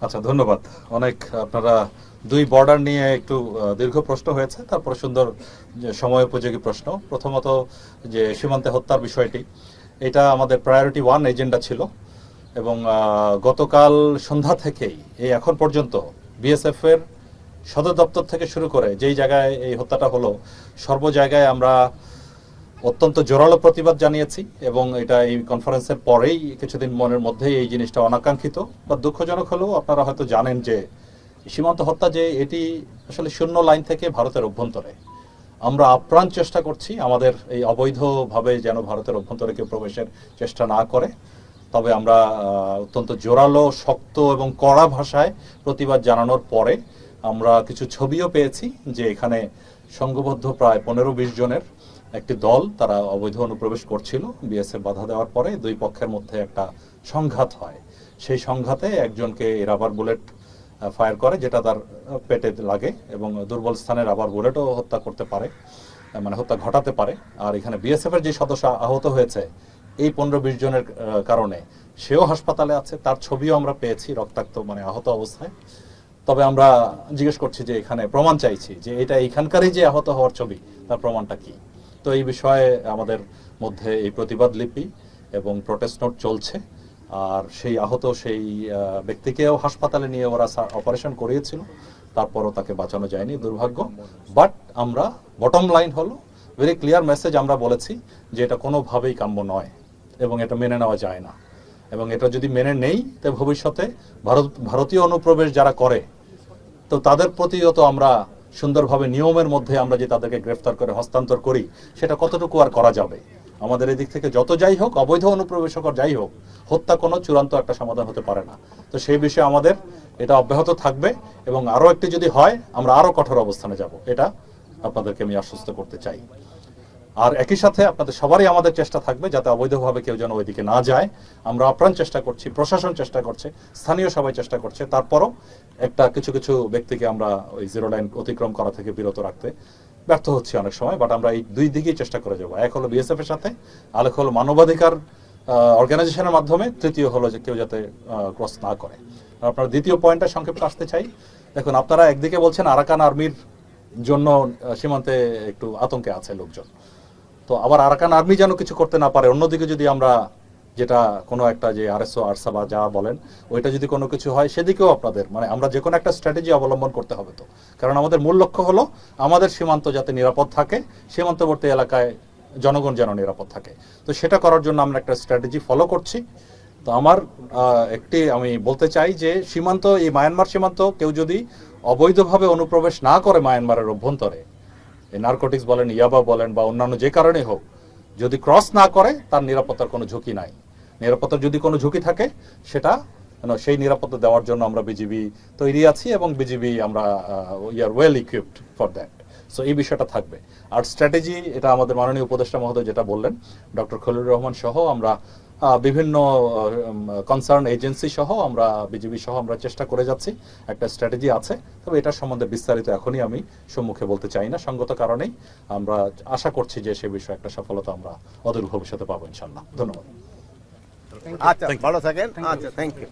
আচ্ছা, ধন্যবাদ। অনেক আপনারা দুই বর্ডার নিয়ে একটু দীর্ঘ প্রশ্ন হয়েছে, তারপরে সুন্দর সময় উপযোগী প্রশ্ন। প্রথমত যে সীমান্তে হত্যার বিষয়টি, এটা আমাদের প্রায়োরিটি 1 এজেন্ডা ছিল এবং গতকাল সন্ধ্যা থেকেই এই এখন পর্যন্ত বিএসএফ এর সদর দপ্তর থেকে শুরু করে যেই জায়গায় এই হত্যাটা হলো, সর্ব জায়গায় আমরা অত্যন্ত জোরালো প্রতিবাদ জানিয়েছি এবং এটা এই কনফারেন্সের পরেই কিছুদিন মনের মধ্যেই এই জিনিসটা অনাকাঙ্ক্ষিত বা দুঃখজনক হলেও আপনারা হয়তো জানেন যে সীমান্ত হত্যা যে এটি আসলে শূন্য লাইন থেকে ভারতের অভ্যন্তরে। আমরা আপ্রাণ চেষ্টা করছি আমাদের এই অবৈধভাবে যেন ভারতের অভ্যন্তরে কেউ প্রবেশের চেষ্টা না করে। তবে আমরা অত্যন্ত জোরালো, শক্ত এবং কড়া ভাষায় প্রতিবাদ জানানোর পরে আমরা কিছু ছবিও পেয়েছি যে এখানে সংঘবদ্ধ প্রায় 15-20 জনের একটি দল, তারা অবৈধ অনুপ্রবেশ করছিল। বিএসএফ বাধা দেওয়ার পরে দুই পক্ষের মধ্যে একটা সংঘাত হয়। সেই সংঘাতে একজনকে রাবার বুলেট ফায়ার করে, যেটা তার পেটে লাগে এবং দুর্বল স্থানে রাবার বুলেটও হত্যা করতে পারে, মানে হত্যা ঘটাতে পারে। আর এখানে বিএসএফ এর যে সদস্য আহত হয়েছে এই 15-20 জনের কারণে, সেও হাসপাতালে আছে, তার ছবিও আমরা পেয়েছি রক্তাক্ত, মানে আহত অবস্থায়। তবে আমরা জিজ্ঞেস করছি যে এখানে প্রমাণ চাইছি যে এটা এখানকারই যে আহত হওয়ার ছবি, তার প্রমাণটা কি। তো এই বিষয়ে আমাদের মধ্যে এই প্রতিবাদ লিপি এবং প্রোটেস্ট নোট চলছে। আর সেই আহত সেই ব্যক্তিকেও হাসপাতালে নিয়ে ওরা অপারেশন করিয়েছিল, তারপরও তাকে বাঁচানো যায়নি, দুর্ভাগ্য। বাট আমরা বটম লাইন হলো ভেরি ক্লিয়ার মেসেজ আমরা বলেছি যে এটা কোনোভাবেই কাম্য নয় এবং এটা মেনে নেওয়া যায় না। এবং এটা যদি মেনে নেই, তো ভবিষ্যতে ভারতীয় অনুপ্রবেশ যারা করে, তো তাদের প্রতিও তো আমরা সুন্দরভাবে নিয়মের মধ্যে আমরা যে তাদেরকে গ্রেফতার করে হস্তান্তর করি, সেটা কতটুকু আর করা যাবে। আমাদের এদিক থেকে যত যাই হোক, অবৈধ অনুপ্রবেশকর যাই হোক, হত্যা কোনো চূড়ান্ত একটা সমাধান হতে পারে না। তো সেই বিষয়ে আমাদের এটা অব্যাহত থাকবে এবং আরও একটি যদি হয় আমরা আরও কঠোর অবস্থানে যাব, এটা আপনাদেরকে আমি আশ্বস্ত করতে চাই। আর একই সাথে আপনাদের সবারই আমাদের চেষ্টা থাকবে যাতে অবৈধভাবে কেউ যেন ওইদিকে না যায়। আমরা আপ্রাণ চেষ্টা করছি, প্রশাসন চেষ্টা করছে, স্থানীয় সবাই চেষ্টা করছে। তারপরও একটা কিছু কিছু ব্যক্তিকে আমরা ওই জিরো লাইন অতিক্রম করা থেকে বিরত রাখতে ব্যর্থ হচ্ছি অনেক সময়। বাট আমরা এই দুই দিকেই চেষ্টা করে যাবো। এক হলো বিএসএফ এর সাথে, আরেক হলো মানবাধিকার অর্গানাইজেশনের মাধ্যমে, তৃতীয় হলো যে কেউ যাতে ক্রস না করে। আপনার দ্বিতীয় পয়েন্টটা সংক্ষেপে আসতে চাই। দেখুন, আপনারা একদিকে বলছেন আরাকান আর্মির জন্য সীমান্তে একটু আতঙ্কে আছে লোকজন, তো আবার আরাকান আর্মি যেন কিছু করতে না পারে। অন্যদিকে যদি আমরা যেটা কোনো একটা যে আরএসও আরসা বা যা বলেন, ওইটা যদি কোনো কিছু হয়, সেদিকেও আপনাদের মানে আমরা যে কোনো একটা স্ট্র্যাটেজি অবলম্বন করতে হবে। তো কারণ আমাদের মূল লক্ষ্য হলো আমাদের সীমান্ত যাতে নিরাপদ থাকে, সীমান্তবর্তী এলাকায় জনগণ যেন নিরাপদ থাকে। তো সেটা করার জন্য আমরা একটা স্ট্র্যাটেজি ফলো করছি। তো আমার আমি বলতে চাই যে সীমান্ত, এই মায়ানমার সীমান্ত কেউ যদি অবৈধভাবে অনুপ্রবেশ না করে মায়ানমারের অভ্যন্তরে, নার্কোটিক্স বলেন, ইয়াবা বলেন বা অন্যান্য যে কারণে হোক, যদি ক্রস না করে, তার নিরাপত্তার কোনো ঝুঁকি নাই। নিরাপত্তার যদি কোনো ঝুঁকি থাকে, সেটা সেই নিরাপত্তা দেওয়ার জন্য আমরা বিজিবি তৈরি আছি এবং বিজিবি আমরা we are well equipped for that. So এই বিষয়টা থাকবে। আর স্ট্র্যাটেজি, এটা আমাদের মাননীয় উপদেষ্টা মহোদয় যেটা বললেন, ডক্টর খলিলুর রহমান সহ আমরা বিভিন্ন কনসার্ন এজেন্সি সহ আমরা বিজিবি সহ আমরা চেষ্টা করে যাচ্ছি। একটা স্ট্র্যাটেজি আছে, তবে এটার সম্বন্ধে বিস্তারিত এখনই আমি সম্মুখে বলতে চাই না, সঙ্গত কারণেই। আমরা আশা করছি যে সে বিষয়ে একটা সফলতা আমরা অদূর ভবিষ্যতে পাবো ইনশাল্লাহ। ধন্যবাদ। আচ্ছা, ভালো থাকেন। আচ্ছা, থ্যাংক ইউ।